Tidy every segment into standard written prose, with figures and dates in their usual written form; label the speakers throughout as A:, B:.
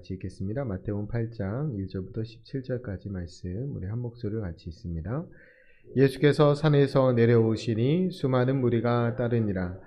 A: 같이 읽겠습니다. 마태복음 8장 1절부터 17절까지 말씀 우리 한 목소리로 같이 읽습니다. 예수께서 산에서 내려오시니 수많은 무리가 따르니라.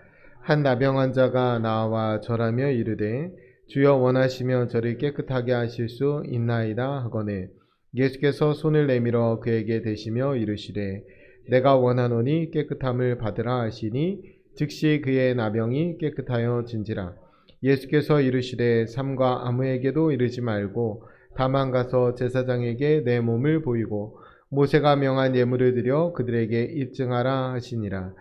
A: 한 나병 환자가 나와 절하며 이르되 주여 원하시면 저를 깨끗하게 하실 수 있나이다 하거늘 예수께서 손을 내밀어 그에게 대시며 이르시되 내가 원하노니 깨끗함을 받으라 하시니 즉시 그의 나병이 깨끗하여 진지라. 예수께서 이르시되 삼가 아무에게도 이르지 말고 다만 가서 제사장에게 내 몸을 보이고 모세가 명한 예물을 드려 그들에게 입증하라 하시니라.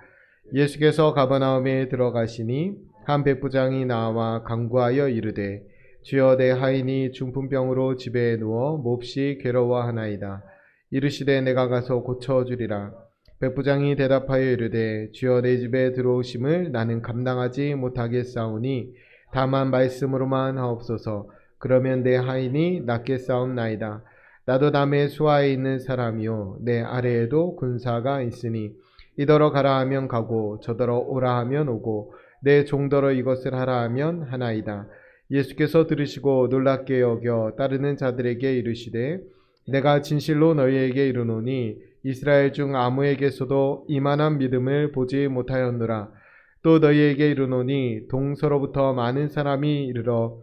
A: 예수께서 가버나움에 들어가시니 한 백부장이 나와 간구하여 이르되 주여 내 하인이 중풍병으로 집에 누워 몹시 괴로워하나이다. 이르시되 내가 가서 고쳐주리라. 백부장이 대답하여 이르되 주여 내 집에 들어오심을 나는 감당하지 못하겠사오니 다만 말씀으로만 하옵소서. 그러면 내 하인이 낫겠사옵나이다. 나도 남의 수하에 있는 사람이요 내 아래에도 군사가 있으니 이더러 가라 하면 가고 저더러 오라 하면 오고 내 종더러 이것을 하라 하면 하나이다. 예수께서 들으시고 놀랍게 여겨 따르는 자들에게 이르시되 내가 진실로 너희에게 이르노니 이스라엘 중 아무에게서도 이만한 믿음을 보지 못하였노라. 또 너희에게 이르노니 동서로부터 많은 사람이 이르러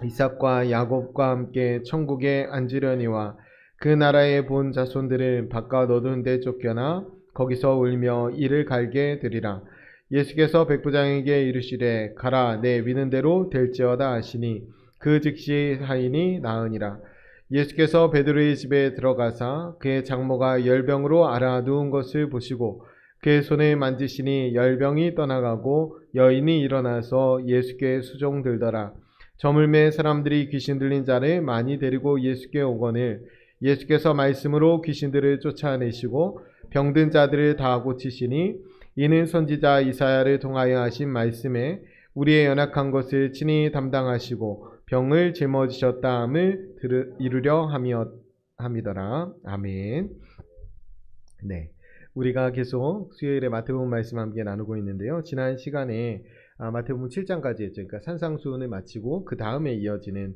A: 이삭과 야곱과 함께 천국에 앉으려니와 그 나라에 본 자손들은 바깥 어두운 데 쫓겨나 거기서 울며 이를 갈게 되리라. 예수께서 백부장에게 이르시되 가라 내 믿는 대로 될지어다 하시니 그 즉시 하인이 나으니라. 예수께서 베드로의 집에 들어가사 그의 장모가 열병으로 앓아 누운 것을 보시고 그의 손을 만지시니 열병이 떠나가고 여인이 일어나서 예수께 수종들더라. 저물매 사람들이 귀신 들린 자를 많이 데리고 예수께 오거늘 예수께서 말씀으로 귀신들을 쫓아내시고 병든 자들을 다 고치시니 이는 선지자 이사야를 통하여 하신 말씀에 우리의 연약한 것을 친히 담당하시고 병을 짊어지셨다 함을 이루려 함이더라. 아멘. 네, 우리가 계속 수요일에 마태복음 말씀 함께 나누고 있는데요. 지난 시간에 마태복음 7장까지 했죠. 그러니까 산상수훈을 마치고 그 다음에 이어지는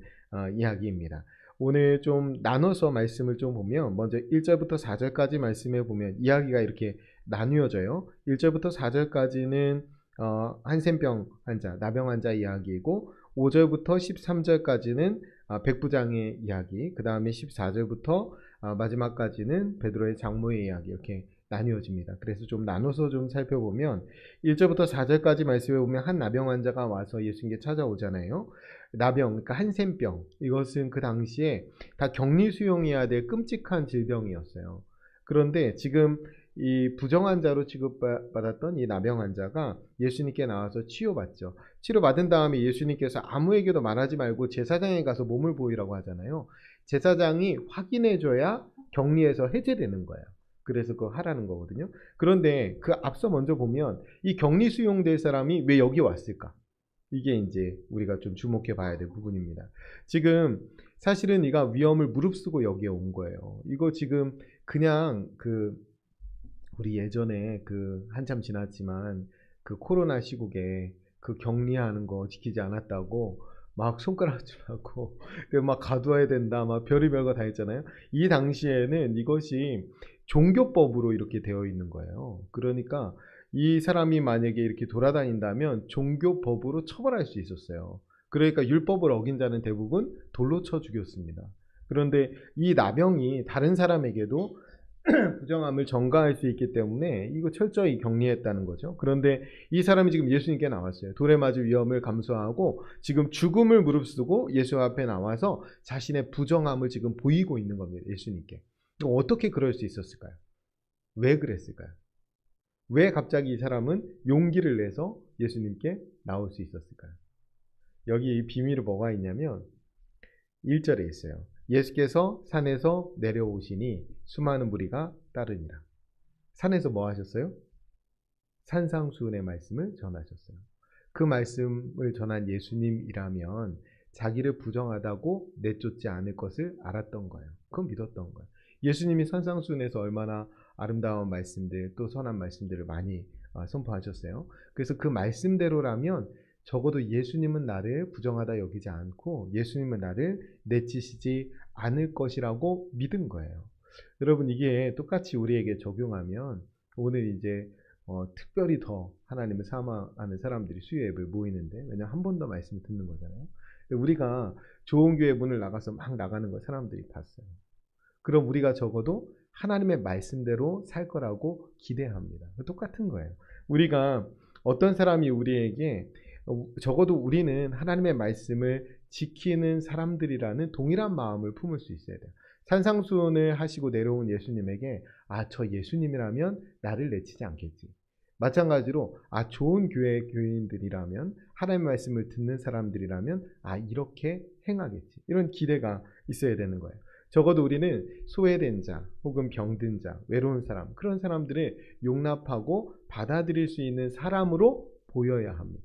A: 이야기입니다. 오늘 좀 나눠서 말씀을 좀 보면 먼저 1절부터 4절까지 말씀해 보면 이야기가 이렇게 나뉘어져요. 1절부터 4절까지는 한센병 환자, 나병 환자 이야기이고 5절부터 13절까지는 백부장의 이야기, 그 다음에 14절부터 마지막까지는 베드로의 장모의 이야기 이렇게 나뉘어집니다. 그래서 좀 나눠서 좀 살펴보면 1절부터 4절까지 말씀해 보면 한 나병 환자가 와서 예수님께 찾아오잖아요. 나병, 그러니까 한센병, 이것은 그 당시에 다 격리 수용해야 될 끔찍한 질병이었어요. 그런데 지금 이 부정 환자로 취급받았던 이 나병 환자가 예수님께 나와서 치료받죠. 치료받은 다음에 예수님께서 아무에게도 말하지 말고 제사장에 가서 몸을 보이라고 하잖아요. 제사장이 확인해줘야 격리에서 해제되는 거예요. 그래서 그거 하라는 거거든요. 그런데 그 앞서 먼저 보면 이 격리 수용될 사람이 왜 여기 왔을까? 이게 이제 우리가 좀 주목해 봐야 될 부분입니다. 지금 사실은 이가 위험을 무릅쓰고 여기에 온 거예요. 이거 지금 그냥 우리 예전에 한참 지났지만 그 코로나 시국에 그 격리하는 거 지키지 않았다고 막 손가락질하고 막 가두어야 된다 막 별의별 거 다 했잖아요. 이 당시에는 이것이 종교법으로 이렇게 되어 있는 거예요. 그러니까 이 사람이 만약에 이렇게 돌아다닌다면 종교법으로 처벌할 수 있었어요. 그러니까 율법을 어긴 자는 대부분 돌로 쳐 죽였습니다. 그런데 이 나병이 다른 사람에게도 부정함을 전가할 수 있기 때문에 이거 철저히 격리했다는 거죠. 그런데 이 사람이 지금 예수님께 나왔어요. 돌에 맞을 위험을 감수하고 지금 죽음을 무릅쓰고 예수 앞에 나와서 자신의 부정함을 지금 보이고 있는 겁니다. 예수님께. 어떻게 그럴 수 있었을까요? 왜 그랬을까요? 왜 갑자기 이 사람은 용기를 내서 예수님께 나올 수 있었을까요? 여기 이 비밀이 뭐가 있냐면 1절에 있어요. 예수께서 산에서 내려오시니 수많은 무리가 따르니라. 산에서 뭐 하셨어요? 산상수훈의 말씀을 전하셨어요. 그 말씀을 전한 예수님이라면 자기를 부정하다고 내쫓지 않을 것을 알았던 거예요. 그건 믿었던 거예요. 예수님이 산상수훈에서 얼마나 아름다운 말씀들 또 선한 말씀들을 많이 선포하셨어요. 그래서 그 말씀대로라면 적어도 예수님은 나를 부정하다 여기지 않고 예수님은 나를 내치시지 않을 것이라고 믿은 거예요. 여러분, 이게 똑같이 우리에게 적용하면 오늘 이제 특별히 더 하나님을 사모하는 사람들이 수요예배 모이는데, 왜냐면 한 번 더 말씀을 듣는 거잖아요. 우리가 좋은 교회 문을 나가서 막 나가는 걸 사람들이 봤어요. 그럼 우리가 적어도 하나님의 말씀대로 살 거라고 기대합니다. 똑같은 거예요. 우리가 어떤 사람이 우리에게 적어도 우리는 하나님의 말씀을 지키는 사람들이라는 동일한 마음을 품을 수 있어야 돼요. 산상수훈을 하시고 내려온 예수님에게 저 예수님이라면 나를 내치지 않겠지. 마찬가지로 좋은 교회 교인들이라면, 하나님의 말씀을 듣는 사람들이라면 이렇게 행하겠지. 이런 기대가 있어야 되는 거예요. 적어도 우리는 소외된 자 혹은 병든 자, 외로운 사람, 그런 사람들을 용납하고 받아들일 수 있는 사람으로 보여야 합니다.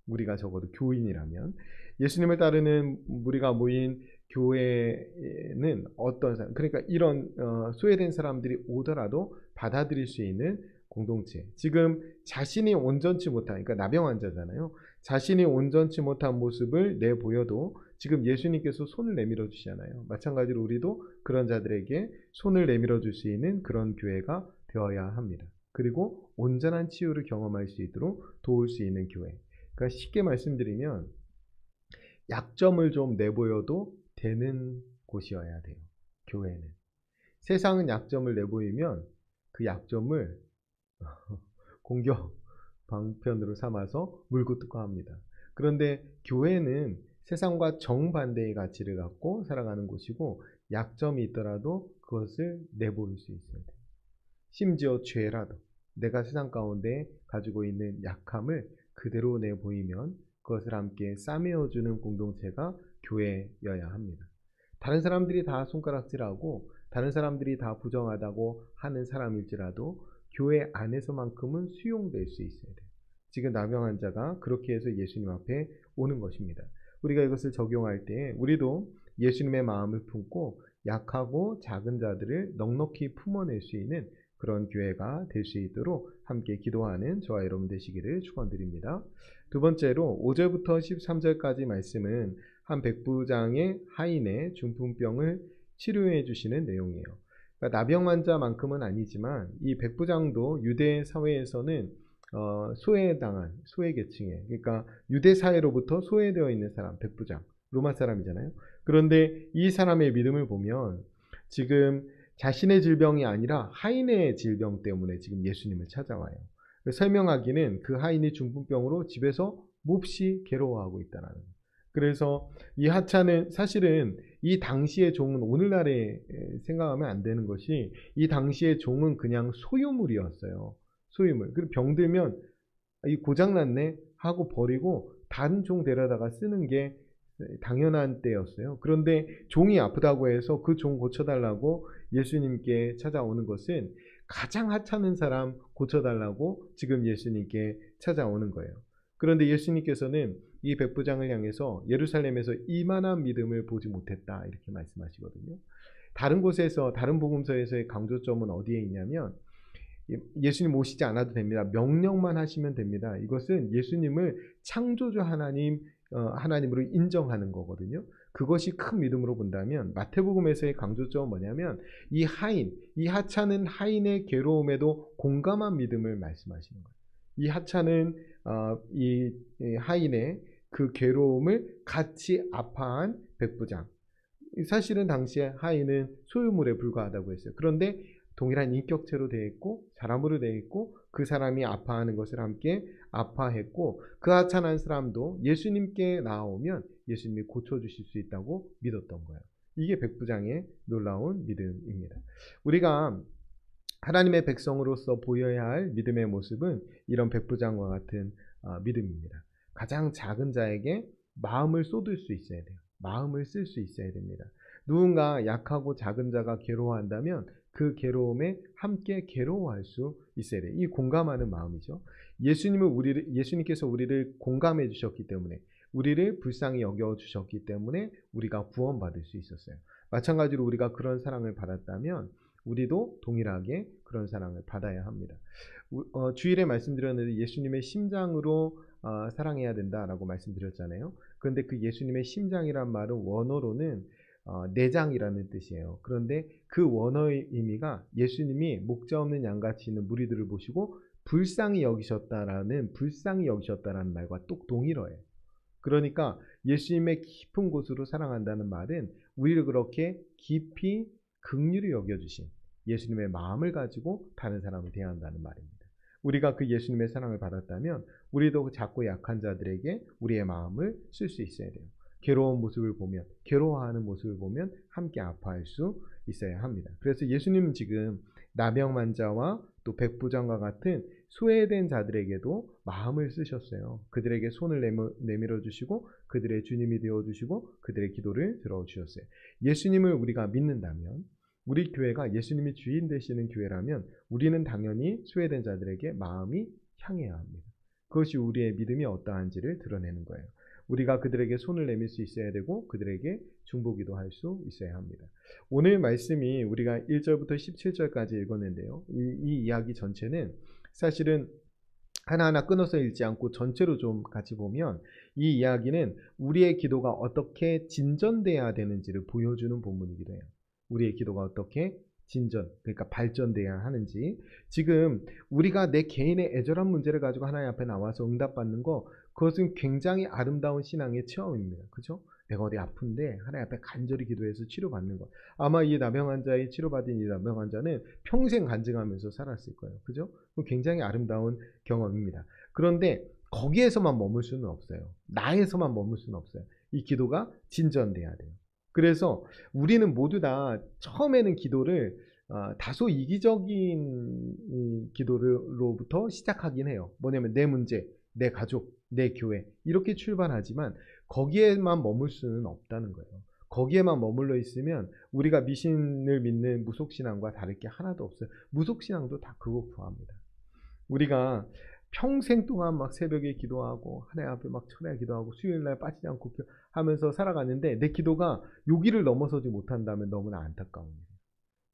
A: 우리가 적어도 교인이라면. 예수님을 따르는 무리가 모인 교회는 어떤 사람, 그러니까 이런 소외된 사람들이 오더라도 받아들일 수 있는 공동체. 지금 자신이 온전치 못한, 그러니까 나병 환자잖아요. 자신이 온전치 못한 모습을 내보여도 지금 예수님께서 손을 내밀어 주시잖아요. 마찬가지로 우리도 그런 자들에게 손을 내밀어 줄 수 있는 그런 교회가 되어야 합니다. 그리고 온전한 치유를 경험할 수 있도록 도울 수 있는 교회. 그러니까 쉽게 말씀드리면 약점을 좀 내보여도 되는 곳이어야 돼요. 교회는. 세상은 약점을 내보이면 그 약점을 공격 방편으로 삼아서 물고 뜯고 합니다. 그런데 교회는 세상과 정반대의 가치를 갖고 살아가는 곳이고, 약점이 있더라도 그것을 내보일 수 있어야 돼요. 심지어 죄라도 내가 세상 가운데 가지고 있는 약함을 그대로 내보이면 그것을 함께 싸매어주는 공동체가 교회여야 합니다. 다른 사람들이 다 손가락질하고 다른 사람들이 다 부정하다고 하는 사람일지라도 교회 안에서만큼은 수용될 수 있어야 돼요. 지금 나병 환자가 그렇게 해서 예수님 앞에 오는 것입니다. 우리가 이것을 적용할 때 우리도 예수님의 마음을 품고 약하고 작은 자들을 넉넉히 품어낼 수 있는 그런 교회가 될 수 있도록 함께 기도하는 저와 여러분 되시기를 축원드립니다. 두 번째로 5절부터 13절까지 말씀은 한 백부장의 하인의 중풍병을 치료해 주시는 내용이에요. 그러니까 나병 환자만큼은 아니지만 이 백부장도 유대 사회에서는 소외당한 소외계층에, 그러니까 유대 사회로부터 소외되어 있는 사람, 백부장, 로마 사람이잖아요. 그런데 이 사람의 믿음을 보면 지금 자신의 질병이 아니라 하인의 질병 때문에 지금 예수님을 찾아와요. 설명하기는 그 하인이 중풍병으로 집에서 몹시 괴로워하고 있다는. 그래서 이 하찮은, 사실은 이 당시의 종은 오늘날에 생각하면 안 되는 것이, 이 당시의 종은 그냥 소유물이었어요. 소유물. 그리고 병들면 이 고장났네 하고 버리고 다른 종 데려다가 쓰는 게 당연한 때였어요. 그런데 종이 아프다고 해서 그 종 고쳐달라고 예수님께 찾아오는 것은 가장 하찮은 사람 고쳐달라고 지금 예수님께 찾아오는 거예요. 그런데 예수님께서는 이 백부장을 향해서 예루살렘에서 이만한 믿음을 보지 못했다 이렇게 말씀하시거든요. 다른 곳에서, 다른 복음서에서의 강조점은 어디에 있냐면 예수님 오시지 않아도 됩니다. 명령만 하시면 됩니다. 이것은 예수님을 창조주 하나님으로 인정하는 거거든요. 그것이 큰 믿음으로 본다면 마태복음에서의 강조점은 뭐냐면 이 하인, 이 하찮은 하인의 괴로움에도 공감한 믿음을 말씀하시는 거예요. 이 하찮은 이 하인의 그 괴로움을 같이 아파한 백부장. 사실은 당시에 하인은 소유물에 불과하다고 했어요. 그런데 동일한 인격체로 되어 있고 사람으로 되어 있고 그 사람이 아파하는 것을 함께 아파했고, 그 하찮은 사람도 예수님께 나오면 예수님이 고쳐주실 수 있다고 믿었던 거예요. 이게 백부장의 놀라운 믿음입니다. 우리가 하나님의 백성으로서 보여야 할 믿음의 모습은 이런 백부장과 같은 믿음입니다. 가장 작은 자에게 마음을 쏟을 수 있어야 돼요. 마음을 쓸 수 있어야 됩니다. 누군가 약하고 작은 자가 괴로워한다면 그 괴로움에 함께 괴로워할 수 있어야 돼요. 이 공감하는 마음이죠. 예수님께서 우리를 공감해 주셨기 때문에, 우리를 불쌍히 여겨 주셨기 때문에 우리가 구원받을 수 있었어요. 마찬가지로 우리가 그런 사랑을 받았다면 우리도 동일하게 그런 사랑을 받아야 합니다. 주일에 말씀드렸는데 예수님의 심장으로 사랑해야 된다라고 말씀드렸잖아요. 그런데 그 예수님의 심장이란 말은 원어로는 내장이라는 뜻이에요. 그런데 그 원어의 의미가 예수님이 목자 없는 양같이 있는 무리들을 보시고 불쌍히 여기셨다라는 말과 똑 동일어예요. 그러니까 예수님의 깊은 곳으로 사랑한다는 말은 우리를 그렇게 깊이 긍휼히 여겨주신 예수님의 마음을 가지고 다른 사람을 대한다는 말입니다. 우리가 그 예수님의 사랑을 받았다면 우리도 작고 약한 자들에게 우리의 마음을 쓸 수 있어야 돼요. 괴로운 모습을 보면, 괴로워하는 모습을 보면 함께 아파할 수 있어야 합니다. 그래서 예수님은 지금 나병환자와 또 백부장과 같은 소외된 자들에게도 마음을 쓰셨어요. 그들에게 손을 내밀어 주시고 그들의 주님이 되어 주시고 그들의 기도를 들어 주셨어요. 예수님을 우리가 믿는다면, 우리 교회가 예수님이 주인 되시는 교회라면 우리는 당연히 소외된 자들에게 마음이 향해야 합니다. 그것이 우리의 믿음이 어떠한지를 드러내는 거예요. 우리가 그들에게 손을 내밀 수 있어야 되고 그들에게 중보기도 할 수 있어야 합니다. 오늘 말씀이 우리가 1절부터 17절까지 읽었는데요. 이 이야기 전체는 사실은 하나하나 끊어서 읽지 않고 전체로 좀 같이 보면 이 이야기는 우리의 기도가 어떻게 진전돼야 되는지를 보여주는 본문이기도 해요. 우리의 기도가 어떻게 그러니까 발전돼야 하는지. 지금 우리가 내 개인의 애절한 문제를 가지고 하나님 앞에 나와서 응답받는 거, 그것은 굉장히 아름다운 신앙의 체험입니다. 그죠? 내가 어디 아픈데 하나님 앞에 간절히 기도해서 치료받는 것. 아마 이 나병 환자의 치료받은 이 나병 환자는 평생 간증하면서 살았을 거예요. 그죠? 굉장히 아름다운 경험입니다. 그런데 거기에서만 머물 수는 없어요. 나에서만 머물 수는 없어요. 이 기도가 진전돼야 돼요. 그래서 우리는 모두 다 처음에는 기도를 다소 이기적인 기도로부터 시작하긴 해요. 뭐냐면 내 문제, 내 가족, 내 교회 이렇게 출발하지만 거기에만 머물 수는 없다는 거예요. 거기에만 머물러 있으면 우리가 미신을 믿는 무속신앙과 다를 게 하나도 없어요. 무속신앙도 다 그거 구합니다. 우리가 평생 동안 막 새벽에 기도하고 하나님 앞에 막 철야 기도하고 수요일날 빠지지 않고 하면서 살아갔는데 내 기도가 여기를 넘어서지 못한다면 너무나 안타까웁니다.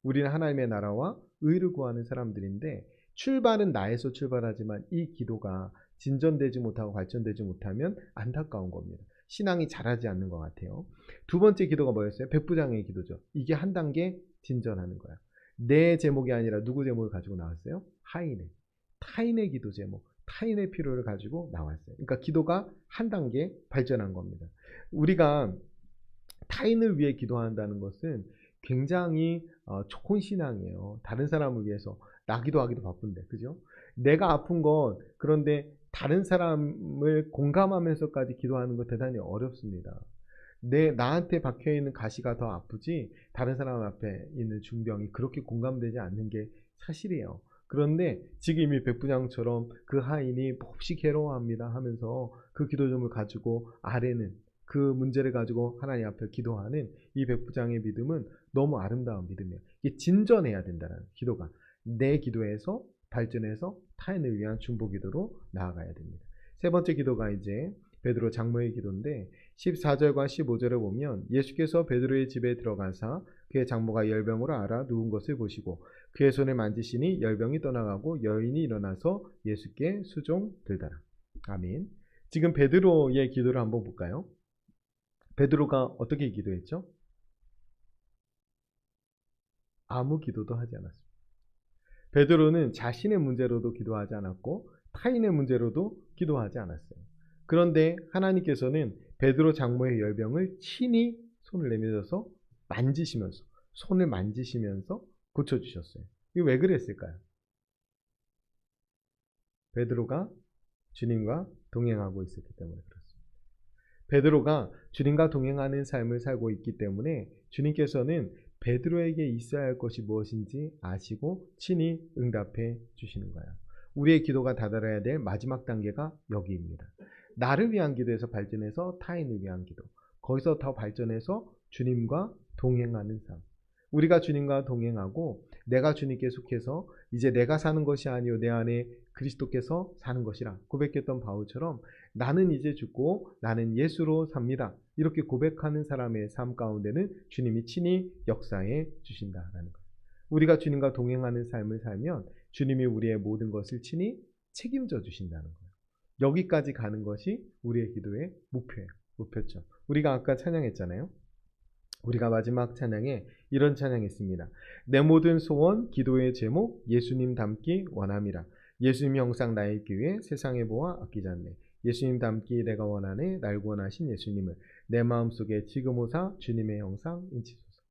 A: 우리는 하나님의 나라와 의를 구하는 사람들인데 출발은 나에서 출발하지만 이 기도가 진전되지 못하고 발전되지 못하면 안타까운 겁니다. 신앙이 자라지 않는 것 같아요. 두 번째 기도가 뭐였어요? 백부장의 기도죠. 이게 한 단계 진전하는 거야. 내 제목이 아니라 누구 제목을 가지고 나왔어요? 타인의 기도 제목, 타인의 필요를 가지고 나왔어요. 그러니까 기도가 한 단계 발전한 겁니다. 우리가 타인을 위해 기도한다는 것은 굉장히 좋은 신앙이에요. 다른 사람을 위해서. 나 기도하기도 바쁜데, 그죠? 내가 아픈 건, 그런데 다른 사람을 공감하면서까지 기도하는 건 대단히 어렵습니다. 나한테 박혀있는 가시가 더 아프지 다른 사람 앞에 있는 중병이 그렇게 공감되지 않는 게 사실이에요. 그런데 지금 이 백부장처럼 그 하인이 몹시 괴로워합니다 하면서 그 기도점을 가지고 아래는 그 문제를 가지고 하나님 앞에 기도하는 이 백부장의 믿음은 너무 아름다운 믿음이에요. 이게 진전해야 된다는 기도가. 내 기도에서 발전해서 타인을 위한 중보 기도로 나아가야 됩니다. 세 번째 기도가 이제 베드로 장모의 기도인데 14절과 15절을 보면 예수께서 베드로의 집에 들어가사 그의 장모가 열병으로 앓아 누운 것을 보시고 그의 손을 만지시니 열병이 떠나가고 여인이 일어나서 예수께 수종들더라. 아멘. 지금 베드로의 기도를 한번 볼까요? 베드로가 어떻게 기도했죠? 아무 기도도 하지 않았습니다. 베드로는 자신의 문제로도 기도하지 않았고 타인의 문제로도 기도하지 않았어요. 그런데 하나님께서는 베드로 장모의 열병을 친히 손을 내밀어서 손을 만지시면서 고쳐주셨어요. 이거 왜 그랬을까요? 베드로가 주님과 동행하고 있었기 때문에 그렇습니다. 베드로가 주님과 동행하는 삶을 살고 있기 때문에 주님께서는 베드로에게 있어야 할 것이 무엇인지 아시고 친히 응답해 주시는 거예요. 우리의 기도가 다다라야 될 마지막 단계가 여기입니다. 나를 위한 기도에서 발전해서 타인을 위한 기도, 거기서 더 발전해서 주님과 동행하는 삶. 우리가 주님과 동행하고 내가 주님께 속해서 이제 내가 사는 것이 아니요 내 안에 그리스도께서 사는 것이라 고백했던 바울처럼 나는 이제 죽고 나는 예수로 삽니다. 이렇게 고백하는 사람의 삶 가운데는 주님이 친히 역사해 주신다라는 거예요. 우리가 주님과 동행하는 삶을 살면 주님이 우리의 모든 것을 친히 책임져 주신다는 거예요. 여기까지 가는 것이 우리의 기도의 목표예요. 목표점. 우리가 아까 찬양했잖아요. 우리가 마지막 찬양에 이런 찬양했습니다. 내 모든 소원, 기도의 제목, 예수님 닮기 원함이라. 예수님 형상 나의 있기 위해 세상의 보아 아끼지 않네. 예수님 닮기 내가 원하네. 날 구원하신 예수님을 내 마음속에 지금 오사 주님의 형상 인치소서.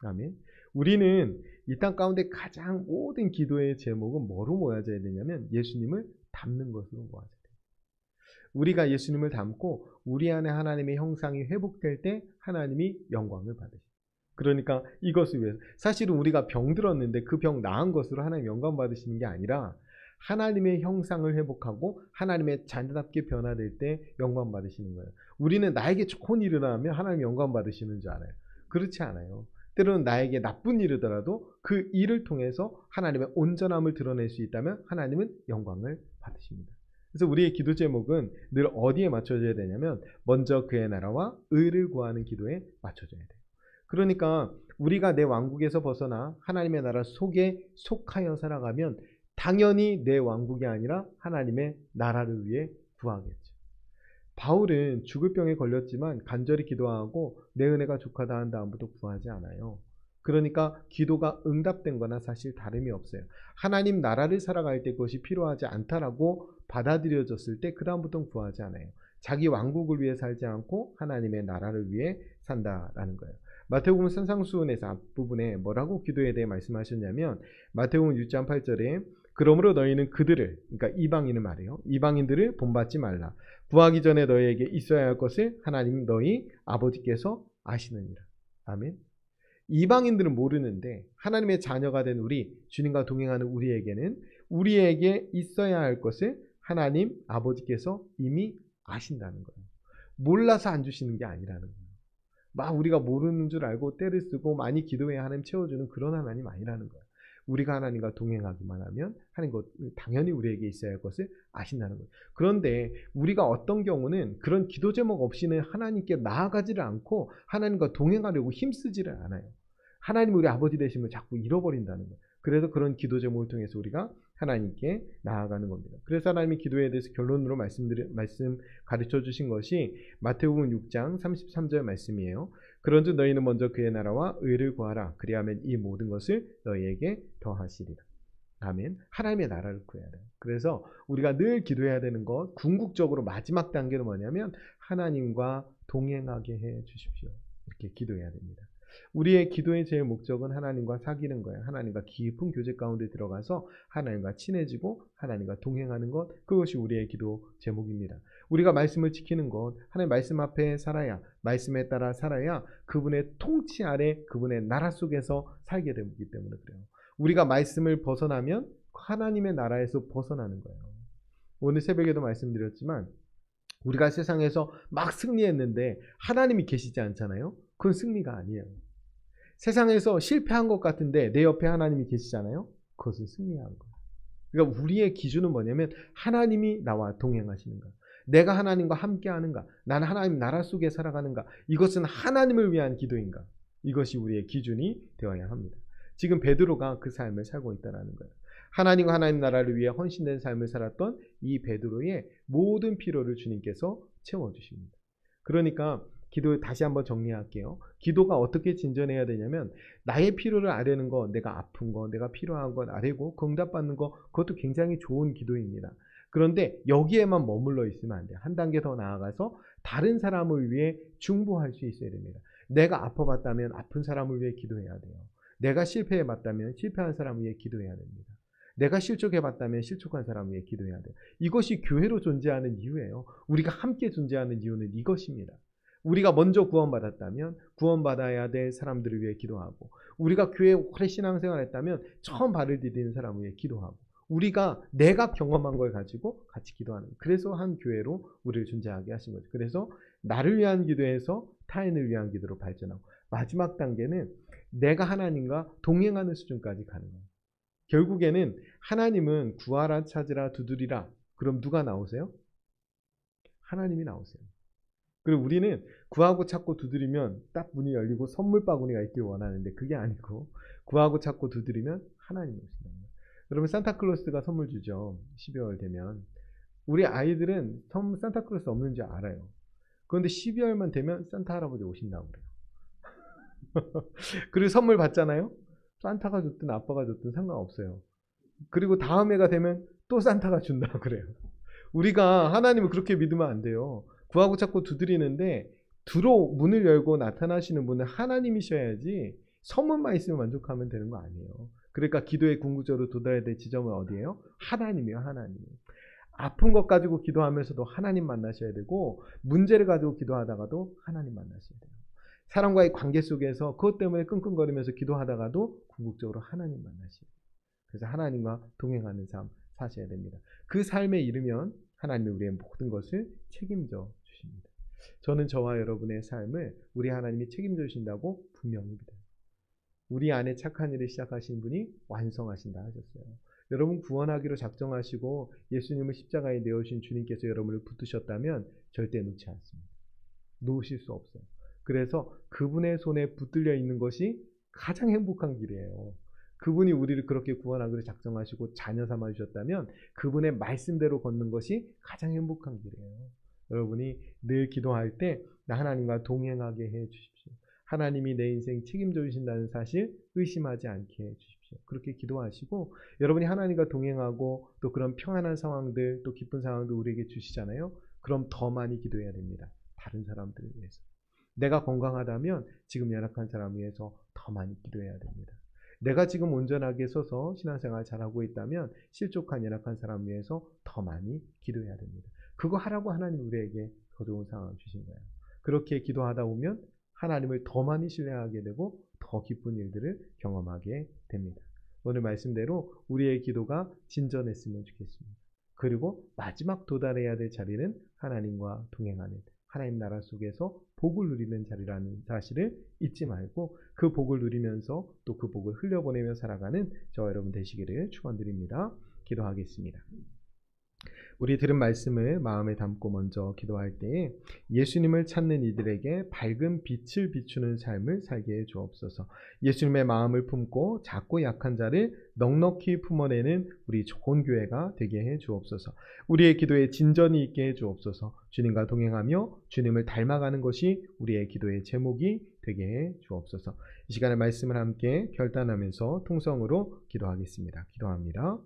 A: 아멘. 우리는 이 땅 가운데 가장 모든 기도의 제목은 뭐로 모아져야 되냐면 예수님을 닮는 것으로 모아져야 돼요. 우리가 예수님을 닮고 우리 안에 하나님의 형상이 회복될 때 하나님이 영광을 받으십니다. 그러니까 이것을 위해서 사실은 우리가 병들었는데 그 병 나은 것으로 하나님 영광 받으시는 게 아니라 하나님의 형상을 회복하고 하나님의 자녀답게 변화될 때 영광 받으시는 거예요. 우리는 나에게 좋은 일을 하면 하나님 영광 받으시는 줄 알아요. 그렇지 않아요. 때로는 나에게 나쁜 일이더라도 그 일을 통해서 하나님의 온전함을 드러낼 수 있다면 하나님은 영광을 받으십니다. 그래서 우리의 기도 제목은 늘 어디에 맞춰져야 되냐면 먼저 그의 나라와 의를 구하는 기도에 맞춰져야 돼요. 그러니까 우리가 내 왕국에서 벗어나 하나님의 나라 속에 속하여 살아가면 당연히 내 왕국이 아니라 하나님의 나라를 위해 구하겠죠. 바울은 죽을 병에 걸렸지만 간절히 기도하고 내 은혜가 족하다 한 다음부터 구하지 않아요. 그러니까 기도가 응답된 거나 사실 다름이 없어요. 하나님 나라를 살아갈 때 그것이 필요하지 않다라고 받아들여졌을 때 그 다음부터는 구하지 않아요. 자기 왕국을 위해 살지 않고 하나님의 나라를 위해 산다라는 거예요. 마태복음 산상수훈에서 앞부분에 뭐라고 기도에 대해 말씀하셨냐면 마태복음 6장 8절에 그러므로 너희는 그들을, 그러니까 이방인을 말해요. 이방인들을 본받지 말라. 구하기 전에 너희에게 있어야 할 것을 하나님 너희 아버지께서 아시느니라. 아멘. 이방인들은 모르는데 하나님의 자녀가 된 우리, 주님과 동행하는 우리에게는 우리에게 있어야 할 것을 하나님 아버지께서 이미 아신다는 거예요. 몰라서 안 주시는 게 아니라는 거예요. 막 우리가 모르는 줄 알고 때를 쓰고 많이 기도해야 하나님 채워주는 그런 하나님 아니라는 거예요. 우리가 하나님과 동행하기만 하면 하나님 당연히 우리에게 있어야 할 것을 아신다는 거예요. 그런데 우리가 어떤 경우는 그런 기도 제목 없이는 하나님께 나아가지를 않고 하나님과 동행하려고 힘쓰지를 않아요. 하나님 우리 아버지 되심을 자꾸 잃어버린다는 거예요. 그래서 그런 기도 제목을 통해서 우리가 하나님께 나아가는 겁니다. 그래서 하나님이 기도에 대해서 결론으로 말씀 가르쳐 주신 것이 마태복음 6장 33절 말씀이에요. 그런즉 너희는 먼저 그의 나라와 의를 구하라. 그리하면 이 모든 것을 너희에게 더하시리라. 아멘. 하나님의 나라를 구해야 돼요. 그래서 우리가 늘 기도해야 되는 것, 궁극적으로 마지막 단계는 뭐냐면 하나님과 동행하게 해 주십시오. 이렇게 기도해야 됩니다. 우리의 기도의 제일 목적은 하나님과 사귀는 거예요. 하나님과 깊은 교제 가운데 들어가서 하나님과 친해지고 하나님과 동행하는 것, 그것이 우리의 기도 제목입니다. 우리가 말씀을 지키는 것, 하나님 말씀 앞에 살아야, 말씀에 따라 살아야 그분의 통치 아래 그분의 나라 속에서 살게 되기 때문에 그래요. 우리가 말씀을 벗어나면 하나님의 나라에서 벗어나는 거예요. 오늘 새벽에도 말씀드렸지만 우리가 세상에서 막 승리했는데 하나님이 계시지 않잖아요. 그건 승리가 아니에요. 세상에서 실패한 것 같은데 내 옆에 하나님이 계시잖아요. 그것은 승리한 거예요. 그러니까 우리의 기준은 뭐냐면 하나님이 나와 동행하시는가, 내가 하나님과 함께 하는가, 나는 하나님 나라 속에 살아가는가, 이것은 하나님을 위한 기도인가, 이것이 우리의 기준이 되어야 합니다. 지금 베드로가 그 삶을 살고 있다는 거예요. 하나님과 하나님 나라를 위해 헌신된 삶을 살았던 이 베드로의 모든 필요를 주님께서 채워주십니다. 그러니까 기도 다시 한번 정리할게요. 기도가 어떻게 진전해야 되냐면 나의 필요를 아뢰는 거, 내가 아픈 거, 내가 필요한 건 아뢰고 응답받는 거, 그것도 굉장히 좋은 기도입니다. 그런데 여기에만 머물러 있으면 안 돼요. 한 단계 더 나아가서 다른 사람을 위해 중보할 수 있어야 됩니다. 내가 아파봤다면 아픈 사람을 위해 기도해야 돼요. 내가 실패해봤다면 실패한 사람을 위해 기도해야 됩니다. 내가 실족해봤다면 실족한 사람을 위해 기도해야 돼요. 이것이 교회로 존재하는 이유예요. 우리가 함께 존재하는 이유는 이것입니다. 우리가 먼저 구원받았다면 구원받아야 될 사람들을 위해 기도하고, 우리가 교회에 오래 신앙생활 했다면 처음 발을 디디는 사람을 위해 기도하고, 내가 경험한 걸 가지고 같이 기도하는, 그래서 한 교회로 우리를 존재하게 하신 거죠. 그래서 나를 위한 기도에서 타인을 위한 기도로 발전하고, 마지막 단계는 내가 하나님과 동행하는 수준까지 가는 거예요. 결국에는 하나님은 구하라, 찾으라, 두드리라. 그럼 누가 나오세요? 하나님이 나오세요. 그리고 우리는 구하고 찾고 두드리면 딱 문이 열리고 선물 바구니가 있길 원하는데 그게 아니고, 구하고 찾고 두드리면 하나님이 오신다는 거예요. 여러분, 산타클로스가 선물 주죠. 12월 되면. 우리 아이들은 산타클로스 없는지 알아요. 그런데 12월만 되면 산타 할아버지 오신다고 그래요. 그리고 선물 받잖아요. 산타가 줬든 아빠가 줬든 상관없어요. 그리고 다음 해가 되면 또 산타가 준다고 그래요. 우리가 하나님을 그렇게 믿으면 안 돼요. 구하고 찾고 두드리는데 문을 열고 나타나시는 분은 하나님이셔야지 선물만 있으면 만족하면 되는 거 아니에요. 그러니까 기도의 궁극적으로 도달해야 될 지점은 어디예요? 하나님이에요. 하나님. 아픈 것 가지고 기도하면서도 하나님 만나셔야 되고, 문제를 가지고 기도하다가도 하나님 만나셔야 돼요. 사람과의 관계 속에서 그것 때문에 끙끙거리면서 기도하다가도 궁극적으로 하나님 만나셔야 돼요. 그래서 하나님과 동행하는 삶 사셔야 됩니다. 그 삶에 이르면 하나님이 우리의 모든 것을 책임져 주십니다. 저는 저와 여러분의 삶을 우리 하나님이 책임져 주신다고 분명히 믿어요. 우리 안에 착한 일을 시작하신 분이 완성하신다 하셨어요. 여러분 구원하기로 작정하시고 예수님을 십자가에 내어주신 주님께서 여러분을 붙드셨다면 절대 놓지 않습니다. 놓으실 수 없어요. 그래서 그분의 손에 붙들려 있는 것이 가장 행복한 길이에요. 그분이 우리를 그렇게 구원하기로 작정하시고 자녀 삼아 주셨다면 그분의 말씀대로 걷는 것이 가장 행복한 길이에요. 여러분이 늘 기도할 때 나 하나님과 동행하게 해 주십시오. 하나님이 내 인생 책임져 주신다는 사실 의심하지 않게 해 주십시오. 그렇게 기도하시고 여러분이 하나님과 동행하고 또 그런 평안한 상황들 또 기쁜 상황들 우리에게 주시잖아요. 그럼 더 많이 기도해야 됩니다. 다른 사람들을 위해서. 내가 건강하다면 지금 연약한 사람 위해서 더 많이 기도해야 됩니다. 내가 지금 온전하게 서서 신앙생활 잘하고 있다면 실족한 연약한 사람 위해서 더 많이 기도해야 됩니다. 그거 하라고 하나님 우리에게 더 좋은 상황을 주신 거예요. 그렇게 기도하다 보면 하나님을 더 많이 신뢰하게 되고 더 기쁜 일들을 경험하게 됩니다. 오늘 말씀대로 우리의 기도가 진전했으면 좋겠습니다. 그리고 마지막 도달해야 될 자리는 하나님과 동행하는 하나님 나라 속에서 복을 누리는 자리라는 사실을 잊지 말고 그 복을 누리면서 또 그 복을 흘려보내며 살아가는 저와 여러분 되시기를 축원드립니다. 기도하겠습니다. 우리 들은 말씀을 마음에 담고 먼저 기도할 때에 예수님을 찾는 이들에게 밝은 빛을 비추는 삶을 살게 해 주옵소서. 예수님의 마음을 품고 작고 약한 자를 넉넉히 품어내는 우리 좋은 교회가 되게 해 주옵소서. 우리의 기도에 진전이 있게 해 주옵소서. 주님과 동행하며 주님을 닮아가는 것이 우리의 기도의 제목이 되게 해 주옵소서. 이 시간에 말씀을 함께 결단하면서 통성으로 기도하겠습니다. 기도합니다.